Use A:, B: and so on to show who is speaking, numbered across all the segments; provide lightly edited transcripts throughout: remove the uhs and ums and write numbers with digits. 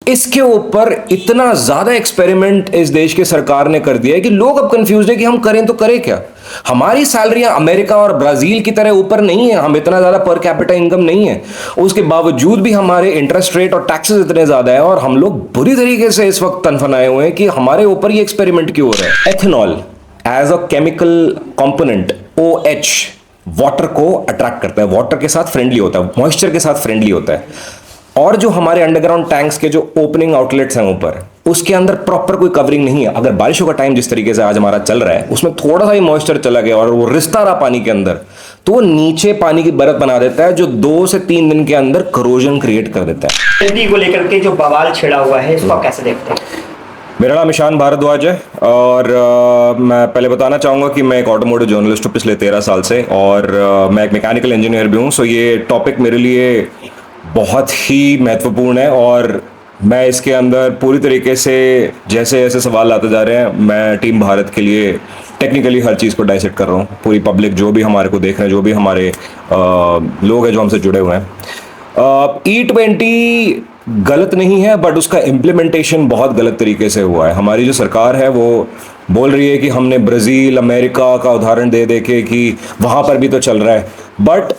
A: इसके ऊपर इतना ज्यादा एक्सपेरिमेंट इस देश की सरकार ने कर दिया है कि लोग अब कंफ्यूज है कि हम करें तो करें क्या। हमारी सैलरियां अमेरिका और ब्राजील की तरह ऊपर नहीं है, हम इतना ज्यादा पर कैपिटा इनकम नहीं है, उसके बावजूद भी हमारे इंटरेस्ट रेट और टैक्सेस इतने ज्यादा है और हम लोग बुरी तरीके से इस वक्त तनफनाए हुए हैं कि हमारे ऊपर ये एक्सपेरिमेंट क्यों हो रहा है। Ethanol as a chemical component, OH water को अट्रैक्ट करता है, वाटर के साथ फ्रेंडली होता है, मॉइस्चर के साथ फ्रेंडली होता है। और जो हमारे अंडरग्राउंड टैंक्स के जो ओपनिंग आउटलेट्स हैं ऊपर, उसके अंदर प्रॉपर कोई कवरिंग नहीं है। अगर बारिशों का टाइम जिस तरीके से आज हमारा चल रहा है, उसमें थोड़ा सा ही मॉइस्चर चला गया और वो रिश्ता रहा पानी के अंदर, तो वो नीचे पानी की परत बना देता है जो 2 से 3 दिन के अंदर करोजन क्रिएट कर देता है।
B: एलडी को लेकर के जो बवाल छिड़ा हुआ है, इसको आप कैसे देखते हैं?
A: मेरा नाम ईशान भारद्वाज है और मैं पहले बताना चाहूँगा कि मैं एक ऑटोमोटिव जर्नलिस्ट हूँ पिछले 13 साल से, और मैं एक मैकेनिकल इंजीनियर भी हूँ। सो ये टॉपिक मेरे लिए बहुत ही महत्वपूर्ण है और मैं इसके अंदर पूरी तरीके से जैसे जैसे सवाल आते जा रहे हैं, मैं टीम भारत के लिए टेक्निकली हर चीज़ को डाइसेक्ट कर रहा हूँ। पूरी पब्लिक जो भी हमारे को देख रहे हैं, जो भी हमारे लोग हैं जो हमसे जुड़े हुए हैं, E20 गलत नहीं है, बट उसका इम्प्लीमेंटेशन बहुत गलत तरीके से हुआ है। हमारी जो सरकार है वो बोल रही है कि हमने ब्राज़ील, अमेरिका का उदाहरण दे दे के कि वहाँ पर भी तो चल रहा है, बट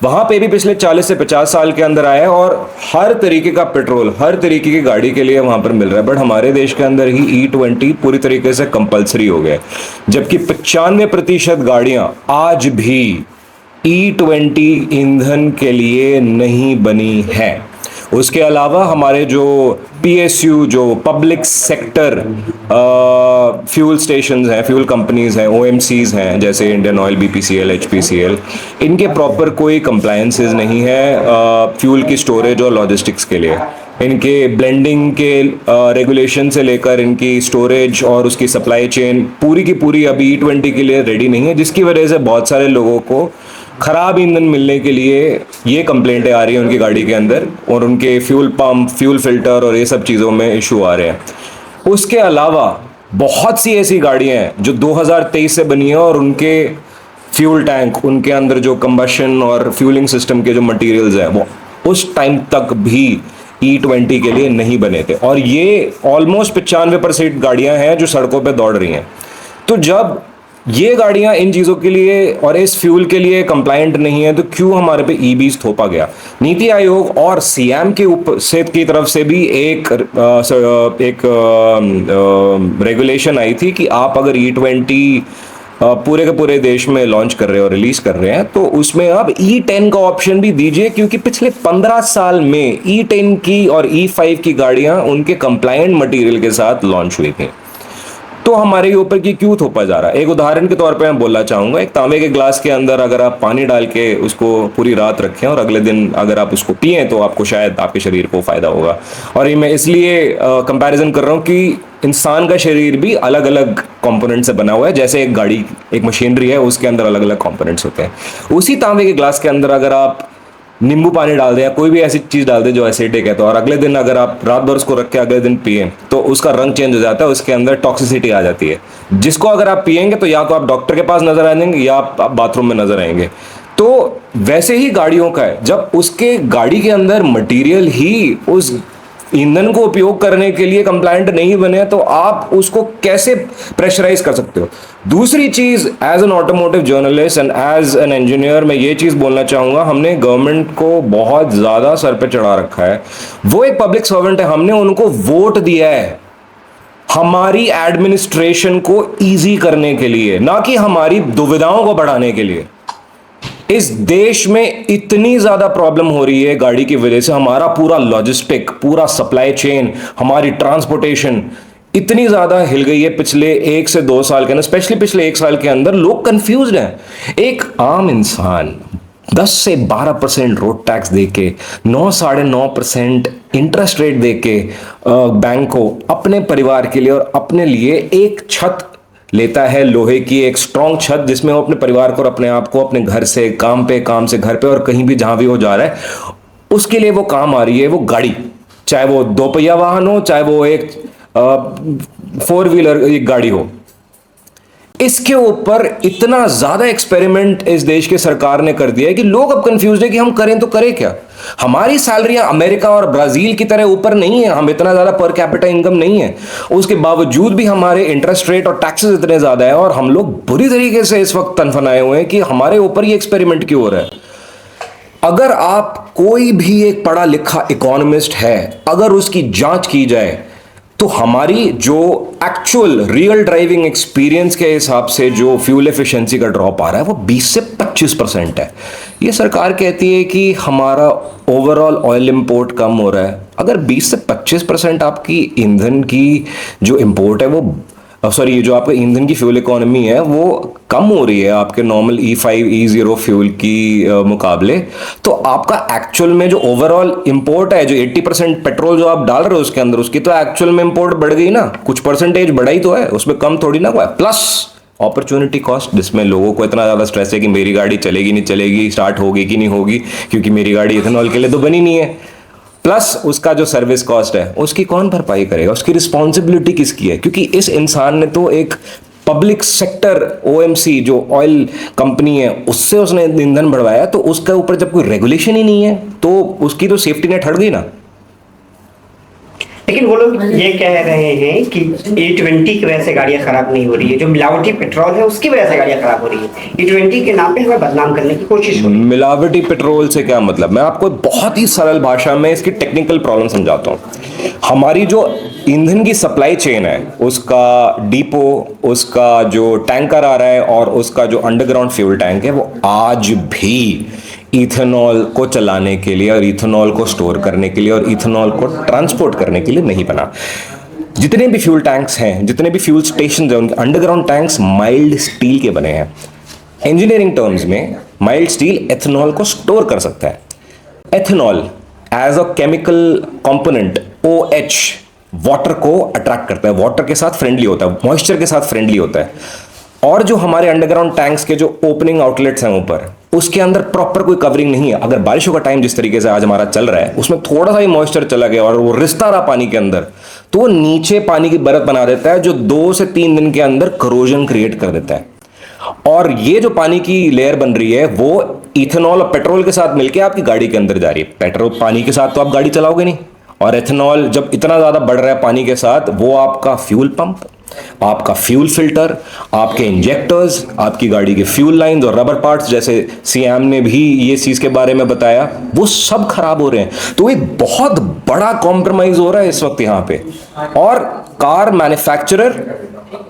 A: वहाँ पे भी पिछले 40 से 50 साल के अंदर आया है और हर तरीके का पेट्रोल, हर तरीके की गाड़ी के लिए वहाँ पर मिल रहा है। बट हमारे देश के अंदर ही E20 पूरी तरीके से कंपलसरी हो गया, जबकि 95% गाड़ियाँ आज भी E20 ईंधन के लिए नहीं बनी है। उसके अलावा हमारे जो PSU, जो पब्लिक सेक्टर फ्यूल स्टेशंस हैं, फ्यूल कंपनीज हैं, OMCs हैं, जैसे इंडियन ऑयल, BPCL, HPCL, इनके प्रॉपर कोई कंप्लायंसेस नहीं है फ्यूल की स्टोरेज और लॉजिस्टिक्स के लिए। इनके ब्लेंडिंग के रेगुलेशन से लेकर इनकी स्टोरेज और उसकी सप्लाई चेन पूरी की पूरी अभी E20 के लिए रेडी नहीं है, जिसकी वजह से बहुत सारे लोगों को खराब ईंधन मिलने के लिए ये कंप्लेंटें आ रही हैं उनकी गाड़ी के अंदर, और उनके फ्यूल पंप, फ्यूल फिल्टर और ये सब चीज़ों में इशू आ रहे हैं। उसके अलावा बहुत सी ऐसी गाड़ियाँ हैं जो 2023 से बनी हैं और उनके फ्यूल टैंक, उनके अंदर जो कंबशन और फ्यूलिंग सिस्टम के जो मटेरियल्स हैं, वो उस टाइम तक भी E20 के लिए नहीं बने थे, और ये ऑलमोस्ट 95% गाड़ियाँ हैं जो सड़कों पर दौड़ रही हैं। तो जब ये गाड़ियां इन चीज़ों के लिए और इस फ्यूल के लिए कंप्लायंट नहीं है, तो क्यों हमारे पे EVs थोपा गया? नीति आयोग और CM के ऊपर से की तरफ से भी एक रेगुलेशन आई थी कि आप अगर E20 पूरे के पूरे देश में लॉन्च कर रहे हो, रिलीज कर रहे हैं, तो उसमें आप E10 का ऑप्शन भी दीजिए, क्योंकि पिछले 15 साल में E10 की और E5 की गाड़ियां उनके कंप्लायंट मटेरियल के साथ लॉन्च हुई थी। तो हमारे ऊपर की क्यों थोपा जा रहा है? एक उदाहरण के तौर पे मैं बोलना चाहूंगा, एक तांबे के ग्लास के अंदर अगर आप पानी डाल के उसको पूरी रात रखें और अगले दिन अगर आप उसको पिए, तो आपको शायद आपके शरीर को फायदा होगा। और ये मैं इसलिए कंपैरिजन कर रहा हूँ कि इंसान का शरीर भी अलग अलग कंपोनेंट से बना हुआ है। जैसे एक गाड़ी, एक मशीनरी है, उसके अंदर अलग अलग कंपोनेंट्स होते हैं। उसी तांबे के ग्लास के अंदर अगर आप नींबू पानी डाल दें या कोई भी ऐसी चीज़ डाल दें जो एसिडिक है, तो और अगले दिन अगर आप रात भर उसको रख के अगले दिन पिए, तो उसका रंग चेंज हो जाता है, उसके अंदर टॉक्सिसिटी आ जाती है, जिसको अगर आप पिएंगे तो या तो आप डॉक्टर के पास नजर आ जाएंगे या आप बाथरूम में नजर आएंगे। तो वैसे ही गाड़ियों का है, जब उसके गाड़ी के अंदर मटीरियल ही उस ईंधन को उपयोग करने के लिए कंप्लायंट नहीं बने, तो आप उसको कैसे प्रेशराइज कर सकते हो? दूसरी चीज, as an automotive journalist and as an engineer, मैं ये चीज बोलना चाहूंगा, हमने गवर्नमेंट को बहुत ज्यादा सर पे चढ़ा रखा है। वो एक पब्लिक सर्वेंट है, हमने उनको वोट दिया है हमारी एडमिनिस्ट्रेशन को इजी करने के लिए, ना कि हमारी दुविधाओं को बढ़ाने के लिए। इस देश में इतनी ज्यादा प्रॉब्लम हो रही है गाड़ी की वजह से, हमारा पूरा लॉजिस्टिक, पूरा सप्लाई चेन, हमारी ट्रांसपोर्टेशन इतनी ज्यादा हिल गई है पिछले 1 से 2 साल के अंदर, स्पेशली पिछले 1 साल के अंदर लोग कंफ्यूज्ड हैं। एक आम इंसान 10 से 12% रोड टैक्स देके, 9 साढ़े 9% इंटरेस्ट रेट देके बैंक को अपने परिवार के लिए और अपने लिए एक छत लेता है, लोहे की एक स्ट्रॉन्ग छत, जिसमें वो अपने परिवार को और अपने आप को अपने घर से काम पे, काम से घर पे, और कहीं भी जहां भी वो जा रहा है उसके लिए वो काम आ रही है वो गाड़ी, चाहे वो 2 पहिया वाहन हो, चाहे वो एक 4 व्हीलर एक गाड़ी हो। इसके ऊपर इतना ज्यादा एक्सपेरिमेंट इस देश की सरकार ने कर दिया है कि लोग अब कंफ्यूज है कि हम करें तो करें क्या। हमारी सैलरियां अमेरिका और ब्राजील की तरह ऊपर नहीं है, हम इतना ज्यादा पर कैपिटा इनकम नहीं है, उसके बावजूद भी हमारे इंटरेस्ट रेट और टैक्सेस इतने ज्यादा है और हम लोग बुरी तरीके से इस वक्त तनफनाए हुए हैं कि हमारे ऊपर ये एक्सपेरिमेंट क्यों हो रहा है। अगर आप कोई भी एक पढ़ा लिखा इकोनॉमिस्ट है, अगर उसकी जांच की जाए तो हमारी जो एक्चुअल रियल ड्राइविंग एक्सपीरियंस के हिसाब से जो फ्यूल एफिशिएंसी का ड्रॉप आ रहा है वो 20 से 25% है। ये सरकार कहती है कि हमारा ओवरऑल ऑयल इंपोर्ट कम हो रहा है। अगर 20 से 25% आपकी ईंधन की जो इंपोर्ट है वो सॉरी जो आपका ईंधन की फ्यूल इकोनॉमी है वो कम हो रही है आपके नॉर्मल E5 E0 फ्यूल की मुकाबले, तो आपका एक्चुअल में जो ओवरऑल इंपोर्ट है, जो 80% पेट्रोल जो आप डाल रहे हो उसके अंदर, उसकी तो एक्चुअल में इंपोर्ट बढ़ गई ना, कुछ परसेंटेज बढ़ा ही तो है, उसमें कम थोड़ी ना हुआ है। प्लस अपॉर्चुनिटी कॉस्ट, जिसमें लोगों को इतना ज़्यादा स्ट्रेस है कि मेरी गाड़ी चलेगी नहीं चलेगी, स्टार्ट होगी कि नहीं होगी, क्योंकि मेरी गाड़ी इथेनॉल के लिए तो बनी नहीं है। प्लस उसका जो सर्विस कॉस्ट है उसकी कौन भरपाई करेगा, उसकी रिस्पॉन्सिबिलिटी किसकी है? क्योंकि इस इंसान ने तो एक पब्लिक सेक्टर OMC जो ऑयल कंपनी है उससे उसने ईंधन बढ़वाया, तो उसके ऊपर जब कोई रेगुलेशन ही नहीं है तो उसकी तो सेफ्टी नेट हट गई ना।
B: लेकिन वो लोग ये कह रहे हैं कि E20 की वजह से गाड़ियां खराब नहीं हो रही है, जो मिलावटी पेट्रोल है उसकी वजह से गाड़ियां खराब हो रही है। E20 के नाम पे हमें बदनाम करने की कोशिश हो रही है।
A: मिलावटी पेट्रोल से क्या मतलब? मैं आपको बहुत ही सरल भाषा में इसकी टेक्निकल प्रॉब्लम समझाता हूँ। हमारी जो ईंधन की सप्लाई चेन है, उसका डिपो, उसका जो टैंकर आ रहा है और उसका जो अंडरग्राउंड फ्यूल टैंक है, वो आज भी इथेनॉल को चलाने के लिए और इथेनॉल को स्टोर करने के लिए और इथेनॉल को ट्रांसपोर्ट करने के लिए नहीं बना। जितने भी फ्यूल टैंक्स हैं, जितने भी फ्यूल स्टेशन हैं, उनके अंडरग्राउंड टैंक्स माइल्ड स्टील के बने हैं। इंजीनियरिंग टर्म्स में माइल्ड स्टील एथेनॉल को स्टोर कर सकता है। Ethanol as a chemical component OH water को अट्रैक्ट करता है, वाटर के साथ फ्रेंडली होता है, मॉइस्चर के साथ फ्रेंडली होता है। और जो हमारे अंडरग्राउंड टैंक्स के जो ओपनिंग आउटलेट्स हैं ऊपर, उसके अंदर प्रॉपर कोई कवरिंग नहीं है। अगर बारिशों का टाइम जिस तरीके से आज हमारा चल रहा है, उसमें थोड़ा सा ही मॉइस्चर चला गया और वो रिश्ता रहा पानी के अंदर, तो वो नीचे पानी की परत बना देता है जो 2 से 3 दिन के अंदर करोजन क्रिएट कर देता है। और ये जो पानी की लेयर बन रही है वो इथेनॉल और पेट्रोल के साथ मिलकर आपकी गाड़ी के अंदर जा रही है। पेट्रोल पानी के साथ तो आप गाड़ी चलाओगे नहीं, और एथेनॉल जब इतना ज्यादा बढ़ रहा है पानी के साथ, वो आपका फ्यूल पंप, आपका फ्यूल फिल्टर, आपके इंजेक्टर्स, आपकी गाड़ी के फ्यूल लाइंस और रबर पार्ट्स, जैसे सीएम ने भी ये चीज के बारे में बताया, वो सब खराब हो रहे हैं। तो एक बहुत बड़ा कॉम्प्रोमाइज हो रहा है इस वक्त यहाँ पे। और कार मैन्युफैक्चरर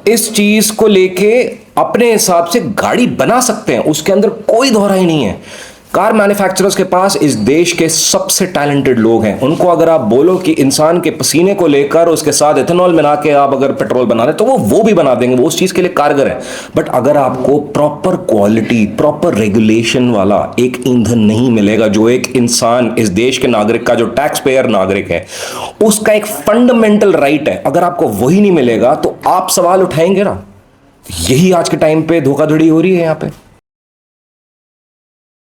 A: इस चीज को लेके अपने हिसाब से गाड़ी बना सकते हैं, उसके अंदर कोई दोहराई नहीं है। कार मैन्युफैक्चरर्स के पास इस देश के सबसे टैलेंटेड लोग हैं। उनको अगर आप बोलो कि इंसान के पसीने को लेकर उसके साथ एथेनॉल मिला के आप अगर पेट्रोल बना रहे तो वो भी बना देंगे, वो उस चीज के लिए कारगर है। बट अगर आपको प्रॉपर क्वालिटी, प्रॉपर रेगुलेशन वाला एक ईंधन नहीं मिलेगा, जो एक इंसान, इस देश के नागरिक का, जो टैक्स पेयर नागरिक है, उसका एक फंडामेंटल राइट है, अगर आपको वही नहीं मिलेगा तो आप सवाल उठाएंगे ना। यही आज के टाइम पे धोखाधड़ी हो रही है यहाँ पे।